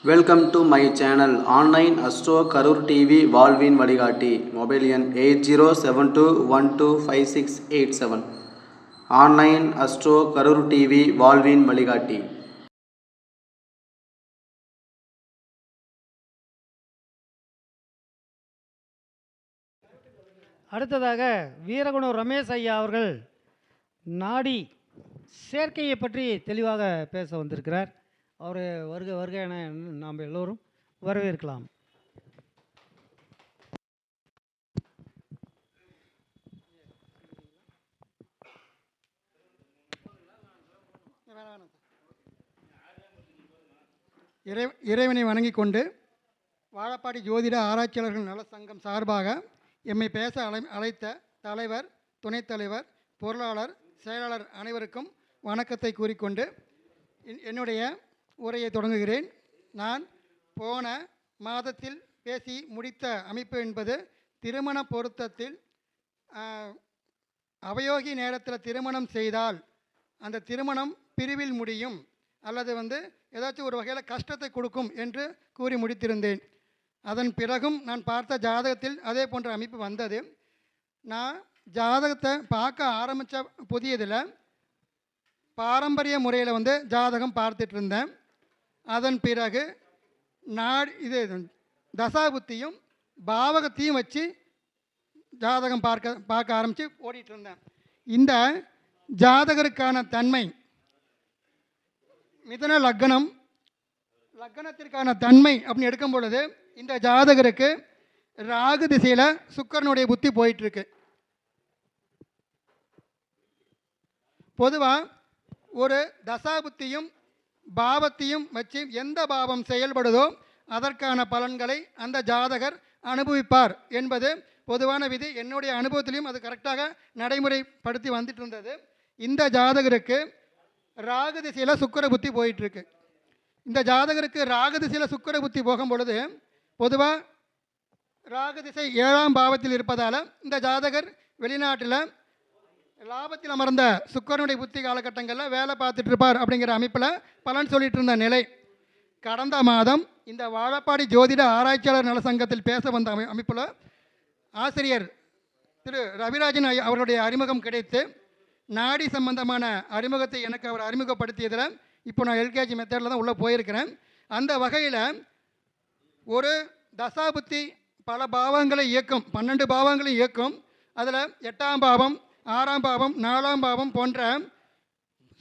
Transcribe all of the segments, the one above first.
Welcome to my channel online astro Karur TV வாழ்வின் வழிகாட்டி. Mobile எண் 8072125687. ஆன்லைன் அஸ்ட்ரோ கரூர் டிவி வாழ்வின் வழிகாட்டி. அடுத்ததாக வீரகுணம் ரமேஷ் ஐயா அவர்கள் நாடி சேர்க்கையை பற்றி தெளிவாக பேச வந்திருக்கிறார். அவர் வருக வருக என நாம் எல்லோரும் வரவேற்கலாம். இறைவனை வணங்கி கொண்டு வாழப்பாடி ஜோதிட ஆராய்ச்சியாளர்கள் நல சங்கம் சார்பாக எம்மை பேச அழைத்த தலைவர், துணைத் தலைவர், பொருளாளர், செயலாளர் அனைவருக்கும் வணக்கத்தை கூறிக்கொண்டு என்னுடைய உரையை தொடங்குகிறேன். நான் போன மாதத்தில் பேசி முடித்த அமைப்பு என்பது திருமண பொருத்தத்தில் அவயோகி நேரத்தில் திருமணம் செய்தால் அந்த திருமணம் பிரிவில் முடியும் அல்லது ஏதாச்சும் ஒரு வகையில் கஷ்டத்தை கொடுக்கும் என்று கூறி முடித்திருந்தேன். அதன் பிறகும் நான் பார்த்த ஜாதகத்தில் அதே போன்ற அமைப்பு வந்தது. நான் ஜாதகத்தை பார்க்க ஆரம்பித்த புதியதில் பாரம்பரிய முறையில் ஜாதகம் பார்த்துட்டு இருந்தேன். அதன் பிறகு தசாபுத்தியும் பாவகத்தையும் வச்சு ஜாதகம் பார்க்க ஆரம்பித்து ஓடிட்டு இருந்தேன். இந்த ஜாதகருக்கான தன்மை மிதுன லக்னத்திற்கான தன்மை அப்படின்னு எடுக்கும் பொழுது இந்த ஜாதகருக்கு ராகு திசையில் சுக்கிரனுடைய புத்தி போயிட்டுருக்கு. பொதுவாக ஒரு தசாபுத்தியும் பாவத்தையும் வச்சு எந்த பாவம் செயல்படுதோ அதற்கான பலன்களை அந்த ஜாதகர் அனுபவிப்பார் என்பது பொதுவான விதி. என்னுடைய அனுபவத்திலையும் அது கரெக்டாக நடைமுறைப்படுத்தி வந்துட்டு இருந்தது. இந்த ஜாதகருக்கு ராகு திசையில் சுக்கிர புத்தி போயிட்டுருக்கு. இந்த ஜாதகருக்கு ராகு திசையில் சுக்கிர புத்தி போகும் பொழுது பொதுவாக ராகு திசை 7ஆம் பாவத்தில் இருப்பதால் இந்த ஜாதகர் வெளிநாட்டில் லாபத்தில் அமர்ந்த சுக்கிரனுடைய புத்தி காலகட்டங்களில் வேலை பார்த்துட்டு இருப்பார் அப்படிங்கிற அமைப்பில் பலன் சொல்லிட்டு இருந்த நிலை. கடந்த மாதம் இந்த வாழப்பாடி ஜோதிட ஆராய்ச்சியாளர் நல சங்கத்தில் பேச வந்த அமைப்பில் ஆசிரியர் திரு ரவிராஜன் அவருடைய அறிமுகம் கிடைத்து நாடி சம்பந்தமான அறிமுகத்தை எனக்கு அவர் அறிமுகப்படுத்தியதில் இப்போ நான் எல்கேஜி மெத்தடில் தான் உள்ளே போயிருக்கிறேன். அந்த வகையில் ஒரு தசாபுத்தி பல பாவங்களை இயக்கும், 12 பாவங்களை இயக்கும். அதில் 8ஆம் பாவம், 6ஆம் பாவம், 4ஆம் பாவம் போன்ற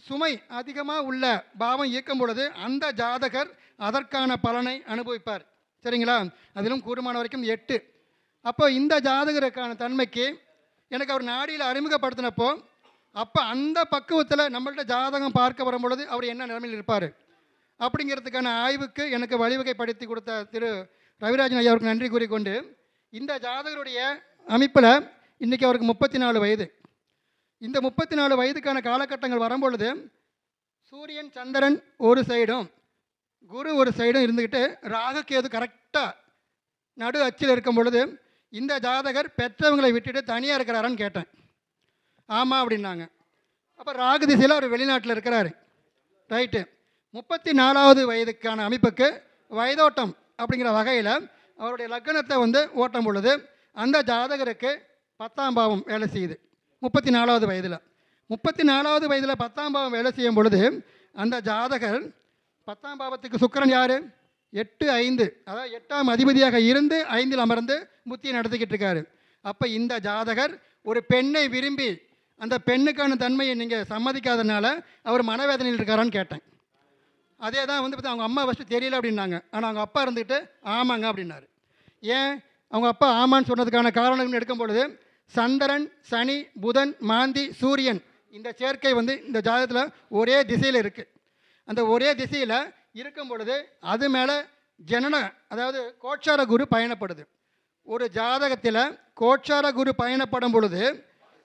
சுமை அதிகமாக உள்ள பாவம் இயக்கும் பொழுது அந்த ஜாதகர் அதற்கான பலனை அனுபவிப்பார். சரிங்களா? அதிலும் கூடுமான வரைக்கும் 8. அப்போ இந்த ஜாதகருக்கான தன்மைக்கு எனக்கு அவர் நாடியில் அறிமுகப்படுத்தினப்போ அப்போ அந்த பக்குவத்தில் நம்மள்ட்ட ஜாதகம் பார்க்க வரும் பொழுது அவர் என்ன நிலைமையில் இருப்பார் அப்படிங்கிறதுக்கான ஆய்வுக்கு எனக்கு வழிவகைப்படுத்தி கொடுத்த திரு ரவிராஜன் ஐயா அவருக்கு நன்றி கூறிக்கொண்டு, இந்த ஜாதகருடைய அமைப்பில் இன்றைக்கி அவருக்கு 34 வயது. இந்த 34 வயதுக்கான காலகட்டங்கள் வரும்பொழுது சூரியன் சந்திரன் ஒரு சைடும் குரு ஒரு சைடும் இருந்துக்கிட்டு ராகுகேது கரெக்டாக நடு அச்சில் இருக்கும் பொழுது இந்த ஜாதகர் பெற்றவங்களை விட்டுட்டு தனியாக இருக்கிறாரான்னு கேட்டேன். ஆமாம் அப்படின்னாங்க. அப்போ ராகு திசையில் அவர் வெளிநாட்டில் இருக்கிறாரு. ரைட்டு. 34வது வயதுக்கான அமைப்புக்கு வயதோட்டம் அப்படிங்கிற வகையில் அவருடைய லக்னத்தை ஓட்டும் பொழுது அந்த ஜாதகருக்கு 10ஆம் பாவம் வேலை செய்யுது. 34வது வயதில் 10ஆம் பாவம் வேலை செய்யும் பொழுது அந்த ஜாதகர் 10ஆம் பாவத்துக்கு சுக்கிரன் யார்? 8-5, அதாவது 8ஆம் அதிபதியாக இருந்து 5இல் அமர்ந்து புத்தியை நடத்திக்கிட்டு இருக்காரு. அப்போ இந்த ஜாதகர் ஒரு பெண்ணை விரும்பி அந்த பெண்ணுக்கான தன்மையை நீங்கள் சம்மதிக்காதனால அவர் மனவேதனையில் இருக்காரான்னு கேட்டேன். அதே தான் அவங்க அம்மா ஃபஸ்ட்டு தெரியல அப்படின்னாங்க. ஆனால் அவங்க அப்பா இருந்துக்கிட்டு ஆமாங்க அப்படின்னாரு. ஏன் அவங்க அப்பா ஆமான்னு சொன்னதுக்கான காரணம்னு எடுக்கும் பொழுது சந்திரன், சனி, புதன், மாந்தி, சூரியன் இந்த சேர்க்கை இந்த ஜாதகத்தில் ஒரே திசையில் இருக்குது. அந்த ஒரே திசையில் இருக்கும் பொழுது அது மேலே அதாவது கோட்சார குரு பயணப்படுது. ஒரு ஜாதகத்தில் கோட்சார குரு பயணப்படும் பொழுது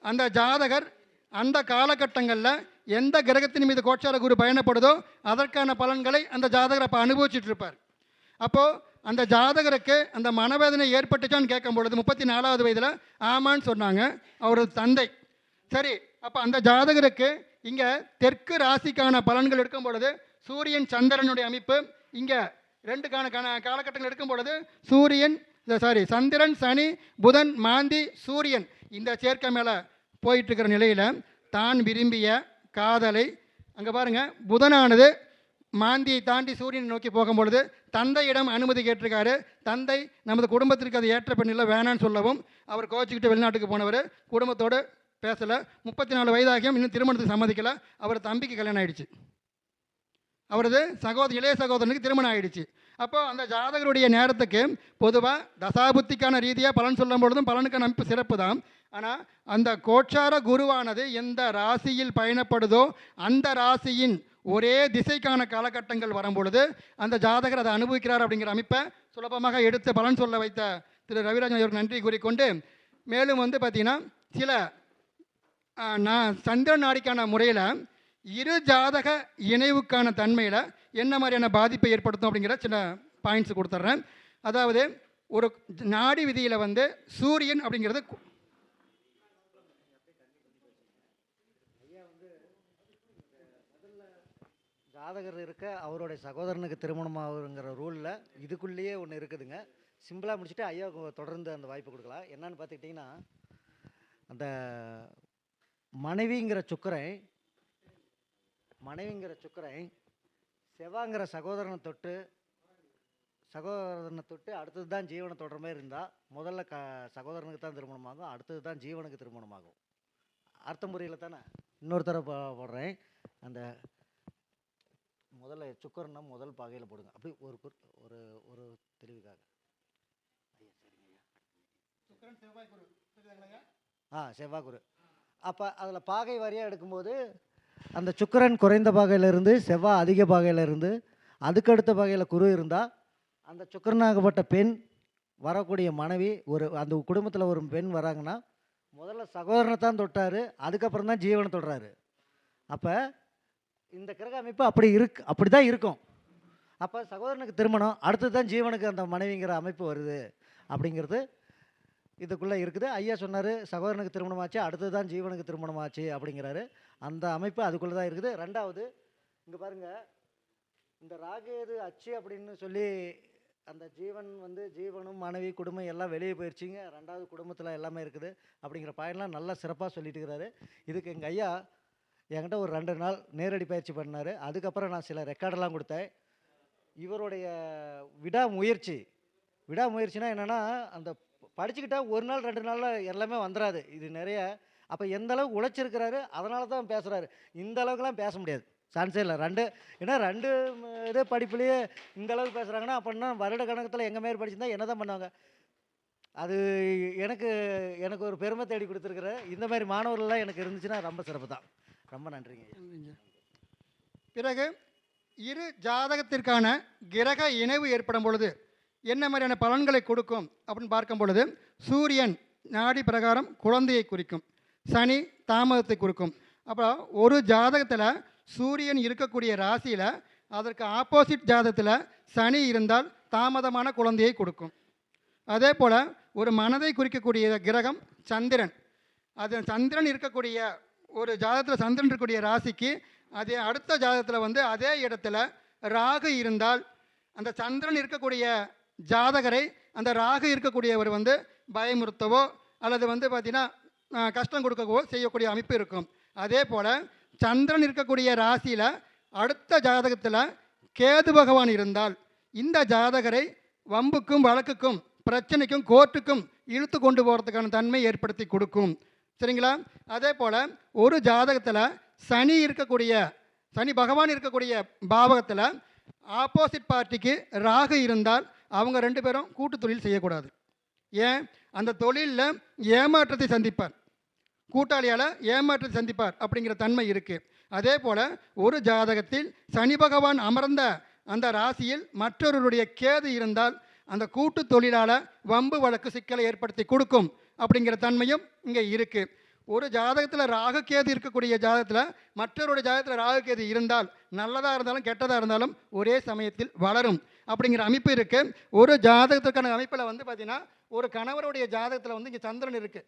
அந்த ஜாதகர் அந்த காலகட்டங்களில் எந்த கிரகத்தின் மீது கோட்சார குரு பயணப்படுதோ அதற்கான பலன்களை அந்த ஜாதகர் அப்போ அனுபவிச்சுட்டு இருப்பார். அப்போது அந்த ஜாதகருக்கு அந்த மனவேதனை ஏற்பட்டுச்சான்னு கேட்கும் பொழுது 34வது வயதில் ஆமான்னு சொன்னாங்க அவரது தந்தை. சரி, அப்போ அந்த ஜாதகருக்கு இங்கே தெற்கு ராசிக்கான பலன்கள் எடுக்கும் பொழுது சூரியன் சந்திரனுடைய அமைப்பு இங்கே 2க்கான காலகட்டங்கள் எடுக்கும் பொழுது சந்திரன், சனி, புதன், மாந்தி, சூரியன் இந்த சேர்க்கை மேலே போயிட்டுருக்கிற நிலையில் தான் விரும்பிய காதலை அங்கே பாருங்கள், புதனானது மாந்தியை தாண்டி சூரியனை நோக்கி போகும்பொழுது தந்தையிடம் அனுமதி கேட்டிருக்காரு. தந்தை நமது குடும்பத்திற்கு அது ஏற்ற பெண்ணில் வேணான்னு சொல்லவும் அவர் கோச்சிக்கிட்டு வெளிநாட்டுக்கு போனவர், குடும்பத்தோடு பேசலை. 34 வயதாகியும் இன்னும் திருமணத்துக்கு சம்மதிக்கலை. அவர் தம்பிக்கு கல்யாணம் ஆகிடுச்சு, அவரது இளைய சகோதரனுக்கு திருமணம் ஆகிடுச்சு. அப்போ அந்த ஜாதகருடைய நேரத்துக்கு பொதுவாக தசாபுத்திக்கான ரீதியாக பலன் சொல்லும் பொழுதும் பலனுக்கான அமைப்பு சிறப்பு தான். ஆனால் அந்த கோச்சார குருவானது எந்த ராசியில் பயணப்படுதோ அந்த ராசியின் ஒரே திசைக்கான காலகட்டங்கள் வரும்பொழுது அந்த ஜாதகர் அதை அனுபவிக்கிறார் அப்படிங்கிற அமைப்பை சுலபமாக எடுத்து பலன் சொல்ல வைத்த திரு ரவிராஜன் அவருக்கு நன்றி கூறிக்கொண்டு, மேலும் பார்த்திங்கன்னா சில சந்திரன் நாடிக்கான முறையில் இரு ஜாதக இணைவுக்கான தன்மையில் என்ன மாதிரியான பாதிப்பை ஏற்படுத்தும் அப்படிங்கிற சில பாயிண்ட்ஸ் கொடுத்துட்றேன். அதாவது ஒரு நாடி விதியில் சூரியன் அப்படிங்கிறது ஜாதகர் இருக்க அவருடைய சகோதரனுக்கு திருமணம் ஆகுங்கிற ரூலில் இதுக்குள்ளேயே ஒன்று இருக்குதுங்க. சிம்பிளாக முடிச்சுட்டு ஐயாவுக்கு தொடர்ந்து அந்த வாய்ப்பு கொடுக்கலாம். என்னன்னு பார்த்துக்கிட்டிங்கன்னா, அந்த மனைவிங்கிற சுக்கரன் செவ்வாங்கிற சகோதரனை தொட்டு அடுத்தது தான் ஜீவனை தொடர மாதிரி இருந்தால் முதல்ல சகோதரனுக்கு தான் திருமணமாகும், அடுத்தது தான் ஜீவனுக்கு திருமணமாகும். அர்த்த முறையில் தானே இன்னொரு தடவை போடுறேன். அந்த முதல்ல சுக்கரன்னா முதல் பாகையில் போடுங்க, அப்படி ஒரு ஒரு ஒரு தெளிவுக்காக. செவ்வாய் குரு. அப்போ அதில் பாகை வாரியாக எடுக்கும்போது அந்த சுக்கரன் குறைந்த பாகையிலிருந்து செவ்வாய் அதிக பாகையிலிருந்து அதுக்கடுத்த பாகையில் குரு இருந்தால் அந்த சுக்கரனாகப்பட்ட பெண் வரக்கூடிய மனைவி அந்த குடும்பத்தில் ஒரு பெண் வராங்கன்னா முதல்ல சகோதரனை தான் தொட்டார், அதுக்கப்புறம் தான் ஜீவனை தொடுறாரு. அப்போ இந்த கிரக அமைப்பு அப்படி தான் இருக்கும். அப்போ சகோதரனுக்கு திருமணம், அடுத்தது தான் ஜீவனுக்கு அந்த மனைவிங்கிற அமைப்பு வருது அப்படிங்கிறது இதுக்குள்ளே இருக்குது. ஐயா சொன்னார் சகோதரனுக்கு திருமணம் ஆச்சு, அடுத்தது தான் ஜீவனுக்கு திருமணம் ஆச்சு அப்படிங்கிறாரு. அந்த அமைப்பு அதுக்குள்ளே தான் இருக்குது. ரெண்டாவது இங்கே பாருங்கள், இந்த ராகேது அச்சு அப்படின்னு சொல்லி அந்த ஜீவனும் மனைவி குடும்பம் எல்லாம் வெளியே போயிடுச்சிங்க, ரெண்டாவது குடும்பத்தில் எல்லாமே இருக்குது அப்படிங்கிற பாயிண்ட்லாம் நல்லா சிறப்பாக சொல்லிட்டு இருக்கிறாரு. இதுக்கு எங்கள் ஐயா என்கிட்ட ஒரு 2 நாள் நேரடி பயிற்சி பண்ணார். அதுக்கப்புறம் நான் சில ரெக்கார்டெல்லாம் கொடுத்தேன். இவருடைய விடாமுயற்சினா என்னென்னா, அந்த படிச்சுக்கிட்டா ஒரு நாள் 2 நாளில் எல்லாமே வந்துடாது, இது நிறைய. அப்போ எந்த அளவுக்கு உழைச்சிருக்கிறாரு, அதனால தான் பேசுகிறாரு. இந்த அளவுக்குலாம் பேச முடியாது, சான்ஸே இல்லை. ஏன்னா 2 இது படிப்புலேயே இந்த அளவுக்கு பேசுகிறாங்கன்னா அப்படின்னா வருட கணக்கத்தில் எங்கள் மாரி படிச்சிருந்தா என்ன தான் பண்ணுவாங்க. அது எனக்கு ஒரு பெருமை தேடி கொடுத்துருக்குற இந்த மாதிரி மாணவர்கள்லாம் எனக்கு இருந்துச்சுன்னா ரொம்ப சிறப்பு தான். ரொம்ப நன்றிங்க. பிறகு இரு ஜாதகத்திற்கான கிரக இணைவு ஏற்படும் பொழுது என்ன மாதிரியான பலன்களை கொடுக்கும் அப்படின்னு பார்க்கும் பொழுது, சூரியன் நாடி பிரகாரம் குழந்தையை குறிக்கும், சனி தாமதத்தை குறிக்கும். அப்புறம் ஒரு ஜாதகத்தில் சூரியன் இருக்கக்கூடிய ராசியில் அதற்கு ஆப்போசிட் ஜாதகத்தில் சனி இருந்தால் தாமதமான குழந்தையை கொடுக்கும். அதே போல் ஒரு மனதை குறிக்கக்கூடிய கிரகம் சந்திரன், அது சந்திரன் இருக்கக்கூடிய ஒரு ஜாதகத்தில் சந்திரன் இருக்கக்கூடிய ராசிக்கு அதே அடுத்த ஜாதகத்தில் அதே இடத்துல ராகு இருந்தால் அந்த சந்திரன் இருக்கக்கூடிய ஜாதகரை அந்த ராகு இருக்கக்கூடியவர் பயமுறுத்தவோ அல்லது பார்த்திங்கன்னா கஷ்டம் கொடுக்கவோ செய்யக்கூடிய அமைப்பு இருக்கும். அதே போல் சந்திரன் இருக்கக்கூடிய ராசியில் அடுத்த ஜாதகத்தில் கேது பகவான் இருந்தால் இந்த ஜாதகரை வம்புக்கும் வழக்குக்கும் பிரச்சனைக்கும் கோர்ட்டுக்கும் இழுத்து கொண்டு போகிறதுக்கான தன்மை ஏற்படுத்தி கொடுக்கும். சரிங்களா? அதே போல் ஒரு ஜாதகத்தில் சனி பகவான் இருக்கக்கூடிய பாவகத்தில் ஆப்போசிட் பார்ட்டிக்கு ராகு இருந்தால் அவங்க 2 பேரும் கூட்டு தொழில் செய்யக்கூடாது. ஏன்? அந்த தொழிலில் ஏமாற்றத்தை சந்திப்பார், கூட்டாளியால் ஏமாற்றத்தை சந்திப்பார் அப்படிங்கிற தன்மை இருக்குது. அதே போல் ஒரு ஜாதகத்தில் சனி பகவான் அமர்ந்த அந்த ராசியில் மற்றொருடைய கேது இருந்தால் அந்த கூட்டு தொழிலால் வம்பு வழக்கு சிக்கலை ஏற்படுத்தி கொடுக்கும் அப்படிங்கிற தன்மையும் இங்கே இருக்குது. ஒரு ஜாதகத்தில் ராகு கேது இருக்கக்கூடிய ஜாதகத்தில் மற்றொரு ஜாதகத்தில் ராகு கேது இருந்தால் நல்லதாக இருந்தாலும் கெட்டதாக இருந்தாலும் ஒரே சமயத்தில் வளரும் அப்படிங்கிற அமைப்பு இருக்குது. ஒரு ஜாதகத்துக்கான அமைப்பில் பார்த்திங்கன்னா ஒரு கணவருடைய ஜாதகத்தில் இங்கே சந்திரன் இருக்குது.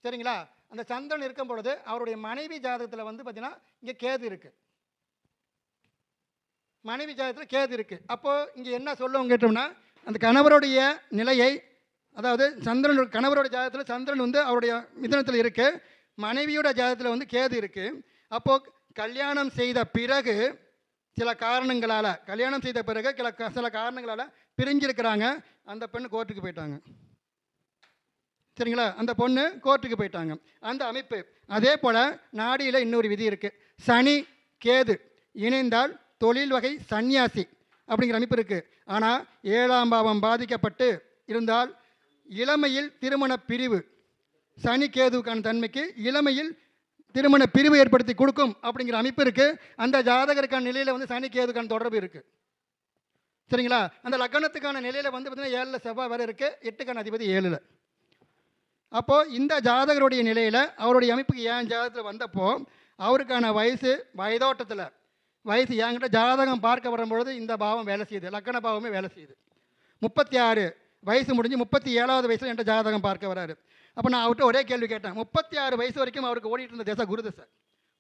சரிங்களா? அந்த சந்திரன் இருக்கும் பொழுது அவருடைய மனைவி ஜாதகத்தில் பார்த்திங்கன்னா இங்கே கேது இருக்குது. மனைவி ஜாதகத்தில் கேது இருக்குது. அப்போது இங்கே என்ன சொல்லுவோம் கேட்டோம்னா, அந்த கணவருடைய நிலையை, அதாவது சந்திரன், கணவரோட ஜாதகத்தில் சந்திரன் வந்து அவருடைய மிதுனத்தில் இருக்குது, மனைவியோட ஜாதகத்தில் வந்து கேது இருக்குது. அப்போது கல்யாணம் செய்த பிறகு சில காரணங்களால், சில காரணங்களால் பிரிஞ்சிருக்கிறாங்க. அந்த பெண்ணு கோர்ட்டுக்கு போயிட்டாங்க. சரிங்களா? அந்த பொண்ணு கோர்ட்டுக்கு போயிட்டாங்க. அந்த அமைப்பு. அதே போல் நாடியில் இன்னொரு விதி இருக்குது. சனி கேது இணைந்தால் தொழில் வகை சந்நியாசி அப்படிங்கிற அமைப்பு இருக்குது. ஆனால் 7ஆம் பாவம் பாதிக்கப்பட்டு இருந்தால் இளமையில் திருமண பிரிவு, சனி கேதுவுக்கான தன்மைக்கு இளமையில் திருமண பிரிவு ஏற்படுத்தி கொடுக்கும் அப்படிங்கிற அமைப்பு இருக்குது. அந்த ஜாதகருக்கான நிலையில் வந்து சனி கேதுக்கான தொடர்பு இருக்குது. சரிங்களா? அந்த லக்னத்துக்கான நிலையில் வந்து பார்த்திங்கன்னா 7ல் செவ்வாய் வரை இருக்குது, 8க்கான அதிபதி 7ல். அப்போது இந்த ஜாதகருடைய நிலையில் அவருடைய அமைப்புக்கு ஏன் ஜாதகத்தில் வந்தப்போ அவருக்கான வயதோட்டத்தில் என்கிட்ட ஜாதகம் பார்க்க வரும்பொழுது இந்த பாவம் வேலை செய்யுது, லக்கண பாவமே வேலை செய்யுது. 36 வயசு முடிஞ்சு 37வது வயசில் என்கிட்ட ஜாதகம் பார்க்க வராரு. அப்போ நான் அவர்கிட்ட ஒரே கேள்வி கேட்டேன். 36 வயசு வரைக்கும் அவருக்கு ஓடிட்டு இருந்த திசை குரு திசை.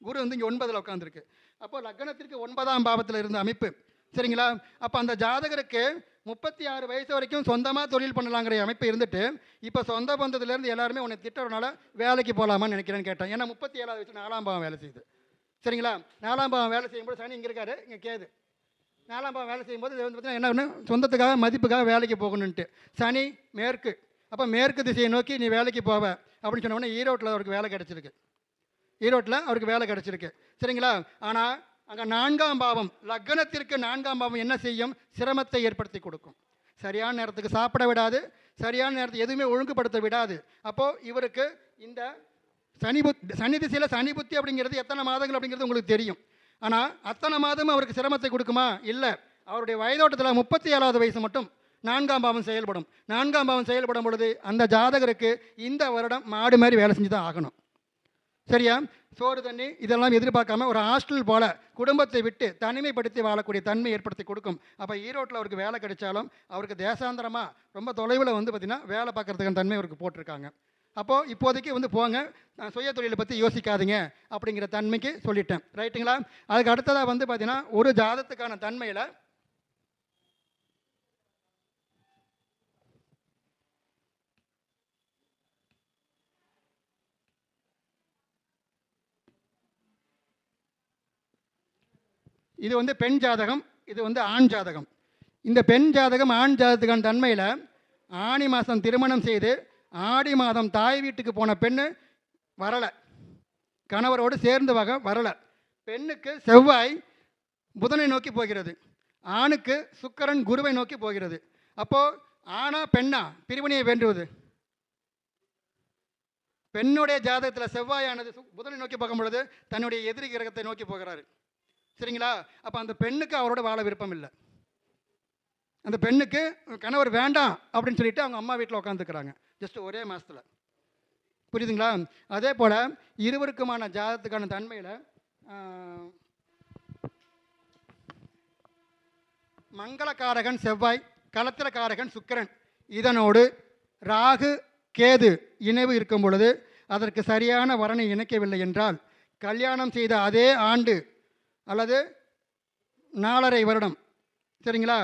குரு வந்து இங்கே 9ல் உட்காந்துருக்கு. அப்போ லக்னத்திற்கு 9ஆம் பாவத்தில் இருந்த அமைப்பு. சரிங்களா? அப்போ அந்த ஜாதகருக்கு 36 வயசு வரைக்கும் சொந்தமாக தொழில் பண்ணலாங்கிற அமைப்பு இருந்துட்டு, இப்போ சொந்த பந்தத்துலேருந்து எல்லாருமே உன்னை திட்டறனால வேலைக்கு போகலாமான்னு நினைக்கிறேன்னு கேட்டேன். ஏன்னா 37வது வயசு 4ஆம் பாவம் வேலை செய்யுது. சரிங்களா? 4ஆம் பாவம் வேலை செய்யும்போது சனி இங்கே இருக்காரு, இங்கே கேது. 4ஆம் பாவம் வேலை செய்யும்போது இது வந்து பார்த்தீங்கன்னா என்ன ஒன்று, சொந்தத்துக்காக மதிப்புக்காக வேலைக்கு போகணுன்ட்டு. சனி மேற்கு. அப்போ மேற்கு திசையை நோக்கி நீ வேலைக்கு போவ அப்படின்னு சொன்ன உடனே ஈரோட்டில் அவருக்கு வேலை கிடச்சிருக்கு. சரிங்களா? ஆனால் அங்கே 4ஆம் பாவம், லக்னத்திற்கு 4ஆம் பாவம் என்ன செய்யும்? சிரமத்தை ஏற்படுத்தி கொடுக்கும். சரியான நேரத்துக்கு சாப்பிட விடாது, சரியான நேரத்துக்கு எதுவுமே ஒழுங்குபடுத்த விடாது. அப்போது இவருக்கு இந்த சனி திசையில் சனி புத்தி அப்படிங்கிறது எத்தனை மாதங்கள் அப்படிங்கிறது உங்களுக்கு தெரியும். ஆனால் அத்தனை மாதமும் அவருக்கு சிரமத்தை கொடுக்குமா? இல்லை. அவருடைய வயதோட்டத்தில் 37வது வயசு மட்டும் 4ஆம் பாவம் செயல்படும். 4ஆம் பாவம் செயல்படும் பொழுது அந்த ஜாதகருக்கு இந்த வருடம் மாடு மாதிரி வேலை செஞ்சு தான் ஆகணும். சரியா? சோறு தண்ணி இதெல்லாம் எதிர்பார்க்காம ஒரு ஹாஸ்டல் போல் குடும்பத்தை விட்டு தனிமைப்படுத்தி வாழக்கூடிய தன்மை ஏற்படுத்தி கொடுக்கும். அப்போ ஈரோட்டில் அவருக்கு வேலை கிடைச்சாலும் அவருக்கு தேசாந்தரமாக ரொம்ப தொலைவில் வந்து பார்த்திங்கன்னா வேலை பார்க்குறதுக்கான தன்மை அவருக்கு போட்டிருக்காங்க. அப்போது இப்போதைக்கு வந்து போங்க, சுய தொழிலை பற்றி யோசிக்காதீங்க அப்படிங்கிற தன்மைக்கு சொல்லிட்டேன். ரைட்டுங்களா? அதுக்கு அடுத்ததாக வந்து பார்த்திங்கன்னா ஒரு ஜாதத்துக்கான தன்மையில் இது வந்து பெண் ஜாதகம், இது வந்து ஆண் ஜாதகம். இந்த பெண் ஜாதகம் ஆண் ஜாதகத்துக்கான தன்மையில் ஆனி மாதம் திருமணம் செய்து ஆடி மாதம் தாய் வீட்டுக்கு போன பெண்ணு வரலை, கணவரோடு சேர்ந்து வரலை. பெண்ணுக்கு செவ்வாய் புதனை நோக்கி போகிறது, ஆணுக்கு சுக்கிரன் குருவை நோக்கி போகிறது. அப்போது ஆணா பெண்ணா பிரிவினையை வேண்டுவது? பெண்ணுடைய ஜாதகத்தில் செவ்வாயானது புதனை நோக்கி போகும் பொழுது தன்னுடைய எதிரி கிரகத்தை நோக்கி போகிறாரு. சரிங்களா? அப்போ அந்த பெண்ணுக்கு அவரோட வாழ விருப்பம் இல்லை. அந்த பெண்ணுக்கு கணவர் வேண்டாம் அப்படின்னு சொல்லிட்டு அவங்க அம்மா வீட்டில் உட்காந்துக்கிறாங்க ஜஸ்ட் ஒரே மாதத்தில். புரியுதுங்களா? அதே போல் இருவருக்குமான ஜாதகத்துக்கான தன்மையில் மங்களகாரகன் செவ்வாய், கலத்திரக்காரகன் சுக்கிரன், இதனோடு ராகு கேது இணைவு இருக்கும் பொழுது அதற்கு சரியான வரனை இணைக்கவில்லை என்றால் கல்யாணம் செய்த அதே ஆண்டு அல்லது 4.5 வருடம், சரிங்களா,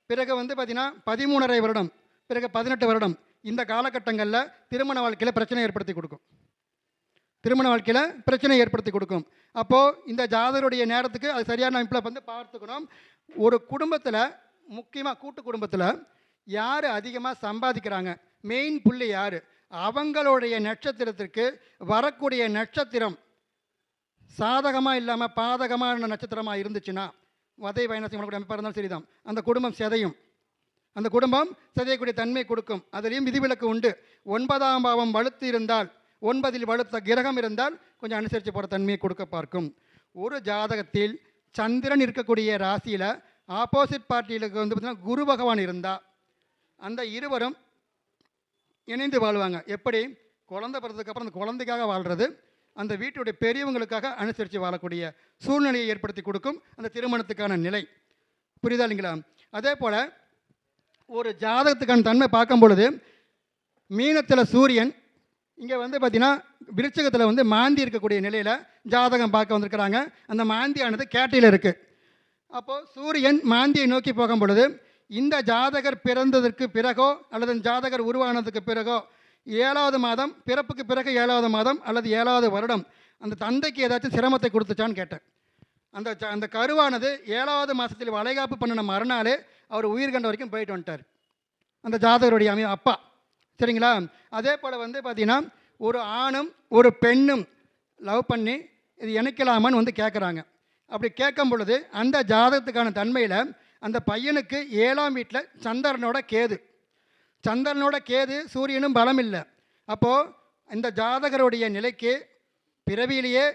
பிறகு வந்து பார்த்திங்கன்னா 13.5 வருடம், பிறகு 18 வருடம், இந்த காலகட்டங்களில் திருமண வாழ்க்கையில் பிரச்சனை ஏற்படுத்தி கொடுக்கும். அப்போது இந்த ஜாதகருடைய நேரத்துக்கு அது சரியான அமைப்பில் வந்து பார்த்துக்கணும். ஒரு குடும்பத்தில், முக்கியமாக கூட்டு குடும்பத்தில் யார் அதிகமாக சம்பாதிக்கிறாங்க, மெயின் புள்ளி யார், அவங்களுடைய நட்சத்திரத்திற்கு வரக்கூடிய நட்சத்திரம் சாதகமாக இல்லாமல் பாதகமான நட்சத்திரமாக இருந்துச்சுன்னா, வதை வைனசியம் பண்ணக்கூடிய அமைப்பாக இருந்தாலும் சரிதான், அந்த குடும்பம் சிதையக்கூடிய தன்மை கொடுக்கும். அதுலேயும் விதிவிலக்கு உண்டு. 9ஆம் பாவம் வலுத்து இருந்தால், 9இல் வலுத்த கிரகம் இருந்தால் கொஞ்சம் அனுசரித்து போகிற தன்மையை கொடுக்க பார்க்கும். ஒரு ஜாதகத்தில் சந்திரன் இருக்கக்கூடிய ராசியில் ஆப்போசிட் பார்ட்டிகளுக்கு வந்து பார்த்திங்கன்னா குரு பகவான் இருந்தால் அந்த இருவரும் இணைந்து வாழ்வாங்க. எப்படி? குழந்தை பிறந்ததுக்கப்புறம் அந்த குழந்தைக்காக வாழ்கிறது, அந்த வீட்டுடைய பெரியவங்களுக்காக அனுசரித்து வாழக்கூடிய சூழ்நிலையை ஏற்படுத்தி கொடுக்கும் அந்த திருமணத்துக்கான நிலை. புரியுதா இல்லைங்களா? அதே போல் ஒரு ஜாதகத்துக்கான தன்மை பார்க்கும் பொழுது மீனத்தில் சூரியன், இங்கே வந்து பார்த்திங்கன்னா விருச்சிகத்தில் வந்து மாந்தி இருக்கக்கூடிய நிலையில் ஜாதகம் பார்க்க வந்திருக்கிறாங்க. அந்த மாந்தியானது கேட்டையில் இருக்குது. அப்போது சூரியன் மாந்தியை நோக்கி போகும் பொழுது இந்த ஜாதகர் பிறந்ததற்கு பிறகோ அல்லது ஜாதகர் உருவானதுக்கு பிறகோ 7வது மாதம், பிறப்புக்கு பிறகு 7வது மாதம் அல்லது 7வது வருடம் அந்த தந்தைக்கு ஏதாச்சும் சிரமத்தை கொடுத்துச்சான்னு கேட்டேன். அந்த கருவானது 7வது மாதத்தில் வளைகாப்பு பண்ணின மறுநாளே அவர் உயிர் கண்ட வரைக்கும் போயிட்டு வந்துட்டார் அந்த ஜாதகருடைய அப்பா. சரிங்களா? அதே போல் வந்து பார்த்திங்கன்னா ஒரு ஆணும் ஒரு பெண்ணும் லவ் பண்ணி இது இணைக்கலாமான்னு வந்து கேட்குறாங்க. அப்படி கேட்கும் பொழுது அந்த ஜாதகத்துக்கான தன்மையில் அந்த பையனுக்கு 7ஆம் வீட்டில் சந்திரனோட கேது சூரியனும் பலம் இல்லை. அப்போது இந்த ஜாதகருடைய நிலைக்கு பிறவியிலேயே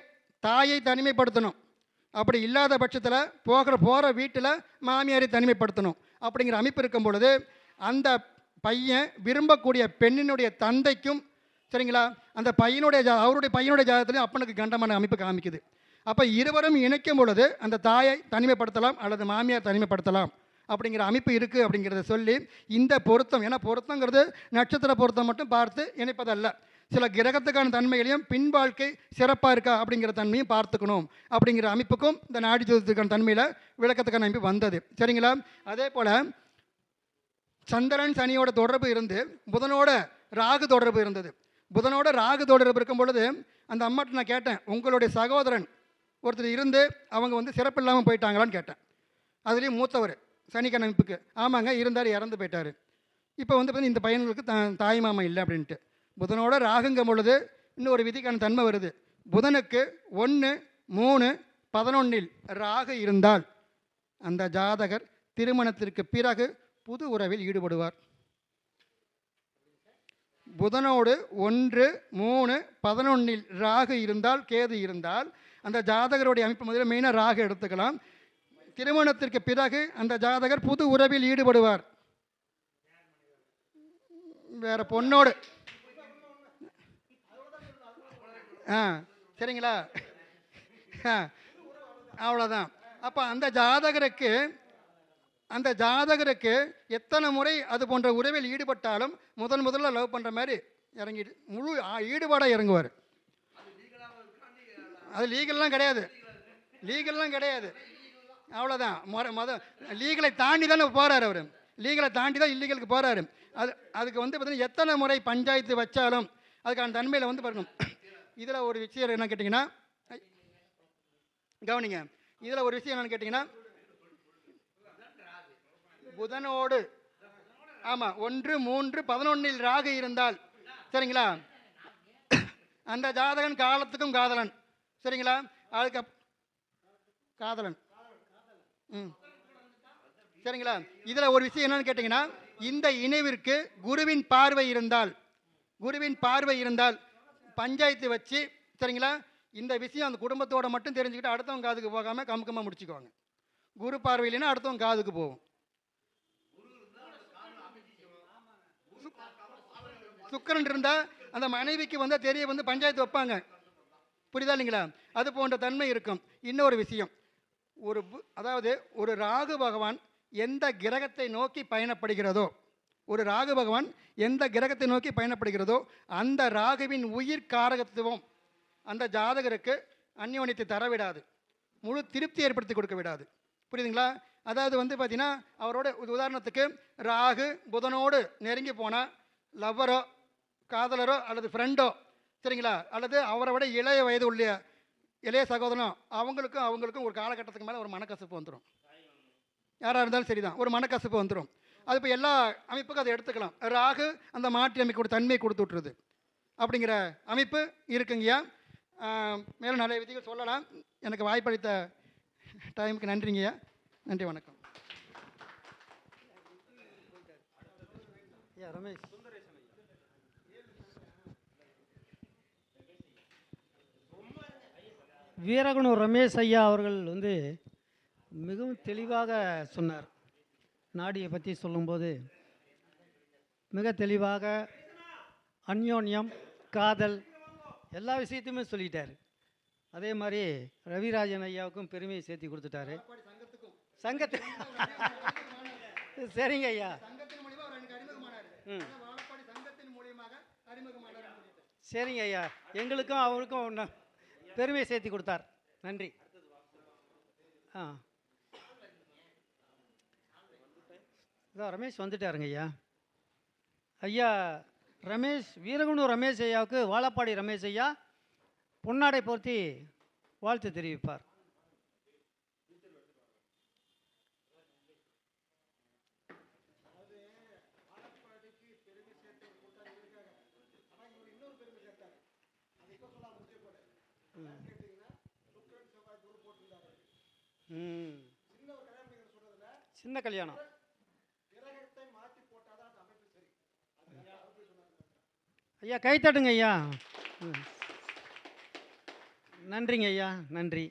தாயை தனிமைப்படுத்தணும். அப்படி இல்லாத பட்சத்தில் போகிற வீட்டில் மாமியாரை தனிமைப்படுத்தணும் அப்படிங்கிற அமைப்பு இருக்கும் பொழுது அந்த பையன் விரும்பக்கூடிய பெண்ணினுடைய தந்தைக்கும் சரிங்களா அந்த அவருடைய பையனுடைய ஜாதகத்துலேயும் அப்பனுக்கு கண்டமான அமைப்பு காமிக்குது. அப்போ இருவரும் இணைக்கும் பொழுது அந்த தாயை தனிமைப்படுத்தலாம் அல்லது மாமியார் தனிமைப்படுத்தலாம் அப்படிங்கிற அமைப்பு இருக்குது அப்படிங்கிறத சொல்லி இந்த பொருத்தம், ஏன்னா பொருத்தங்கிறது நட்சத்திர பொருத்தம் மட்டும் பார்த்து இணைப்பதல்ல, சில கிரகத்துக்கான தன்மைகளையும் பின் வாழ்க்கை சிறப்பாக இருக்கா அப்படிங்கிற தன்மையும் பார்த்துக்கணும் அப்படிங்கிற அமைப்புக்கும் இந்த நாடி ஜோதிடத்துக்கான தன்மையில் விளக்கத்துக்கான அமைப்பு வந்தது. சரிங்களா? அதே போல் சந்திரன் சனியோட தொடர்பு இருந்து புதனோட ராகு தொடர்பு இருந்தது. புதனோட ராகு தொடர்பு இருக்கும் பொழுது அந்த அம்மாட்ட நான் கேட்டேன், உங்களுடைய சகோதரன் ஒருத்தர் இருந்து அவங்க வந்து சிறப்பு இல்லாமல் போயிட்டாங்களான்னு கேட்டேன். அதுலேயும் மூத்தவர் சனிக்கான அமைப்புக்கு ஆமாங்க இருந்தார், இறந்து போயிட்டார். இப்போ வந்து பார்த்தீங்கன்னா இந்த பையன்களுக்கு தாய் மாமா இல்லை அப்படின்ட்டு. புதனோட ராகுங்கும் பொழுது இன்னும் ஒரு விதிக்கான தன்மை வருது. புதனுக்கு 1, 3, 11 ராகு இருந்தால் அந்த ஜாதகர் திருமணத்திற்கு பிறகு புது உறவில் ஈடுபடுவார். புதனோடு 1, 3, 11 ராகு இருந்தால் கேது இருந்தால் அந்த ஜாதகருடைய அமைப்பு முதல்ல மெயினாக ராகு எடுத்துக்கலாம். திருமணத்திற்கு பிறகு அந்த ஜாதகர் புது உறவில் ஈடுபடுவார். வேற பொண்ணோடு சரிங்களா? அவ்வளோதான். அப்போ அந்த ஜாதகருக்கு எத்தனை முறை அது போன்ற உறவில் ஈடுபட்டாலும் முதல்ல லவ் பண்ணுற மாதிரி இறங்கிட்டு முழு ஈடுபாடாக இறங்குவார். அது லீகல்லாம் கிடையாது. அவ்வளோதான். லீகலை தாண்டி தானே போகிறார் அவர். லீகலை தாண்டி தான் இல்லீகலுக்கு போகிறாரு. அதுக்கு வந்து பார்த்தீங்கன்னா எத்தனை முறை பஞ்சாயத்து வச்சாலும் அதுக்கான தன்மையில் வந்து பாருங்க. இதில் ஒரு விஷயம் என்ன கேட்டிங்கன்னா கவனிங்க, இதில் ஒரு விஷயம் என்னென்னு கேட்டிங்கன்னா புதனோடு 1, 3, 11 ராகு இருந்தால் சரிங்களா அந்த ஜாதகன் காலத்துக்கும் காதலன். சரிங்களா? அதுக்கு காதலன் சரிங்களா? இதில் ஒரு விஷயம் என்னன்னு கேட்டிங்கன்னா இந்த இணைவிற்கு குருவின் பார்வை இருந்தால் பஞ்சாயத்து வச்சு சரிங்களா இந்த விஷயம் அந்த குடும்பத்தோட மட்டும் தெரிஞ்சுக்கிட்டு அடுத்தவங்க காதுக்கு போகாமல் கமுக்கமாக முடிச்சுக்குவாங்க. குரு பார்வை இல்லைன்னா அடுத்தவங்க காதுக்கு போகும். சுக்கிரன் இருந்தால் அந்த மனைவிக்கு வந்து தெரிய வந்து பஞ்சாயத்து வைப்பாங்க. புரியுதா இல்லைங்களா? அது போன்ற தன்மை இருக்கும். இன்னொரு விஷயம், அதாவது ஒரு ராகு பகவான் எந்த கிரகத்தை நோக்கி பயணப்படுகிறதோ அந்த ராகுவின் உயிர் காரகத்துவம் அந்த ஜாதகருக்கு அந்யோன்யத்தை தரவிடாது, முழு திருப்தி ஏற்படுத்தி கொடுக்க விடாது. புரியுதுங்களா? அதாவது வந்து பார்த்தீங்கன்னா அவரோட உதாரணத்துக்கு ராகு புதனோடு நெருங்கி போனால் லவ்வரோ காதலரோ அல்லது ஃப்ரெண்டோ சரிங்களா அல்லது அவரை விட இளைய சகோதரனோ அவங்களுக்கும் ஒரு காலகட்டத்துக்கு மேலே ஒரு மனக்கசப்பு வந்துடும். யாராக இருந்தாலும் சரிதான், ஒரு மனக்கசப்பு வந்துடும். அது இப்போ எல்லா அமைப்புக்கும் அதை எடுத்துக்கலாம். ராகு அந்த மாற்றி அமைக்கோட தன்மையை கொடுத்து விட்டுருது அப்படிங்கிற அமைப்பு இருக்குங்கய்யா. மேலும் நிறைய விதிகள் சொல்லலாம். எனக்கு வாய்ப்பளித்த டைமுக்கு நன்றிங்கய்யா. நன்றி, வணக்கம். ரமேஷ் வீரகுணம் ரமேஷ் ஐயா அவர்கள் வந்து மிகவும் தெளிவாக சொன்னார். நாடியை பற்றி சொல்லும்போது மிக தெளிவாக அந்யோன்யம், காதல் எல்லா விஷயத்தையுமே சொல்லிட்டார். அதே மாதிரி ரவிராஜன் ஐயாவுக்கும் பெருமையை சேர்த்து கொடுத்துட்டாரு. சங்கத்து சரிங்க ஐயா. சரிங்க ஐயா, எங்களுக்கும் அவருக்கும் ஒன்று பெருமையை சேர்த்து கொடுத்தார். நன்றி. இதோ ரமேஷ் வந்துட்டாருங்க ஐயா. ஐயா ரமேஷ், வீரகுணு ரமேஷ் ஐயாவுக்கு வாழப்பாடி ரமேஷ் ஐயா பொன்னாடை போர்த்தி வாழ்த்து தெரிவிப்பார். சின்ன கல்யாணம். ஐயா கைத்தட்டுங்க ஐயா. நன்றிங்க ஐயா, நன்றி.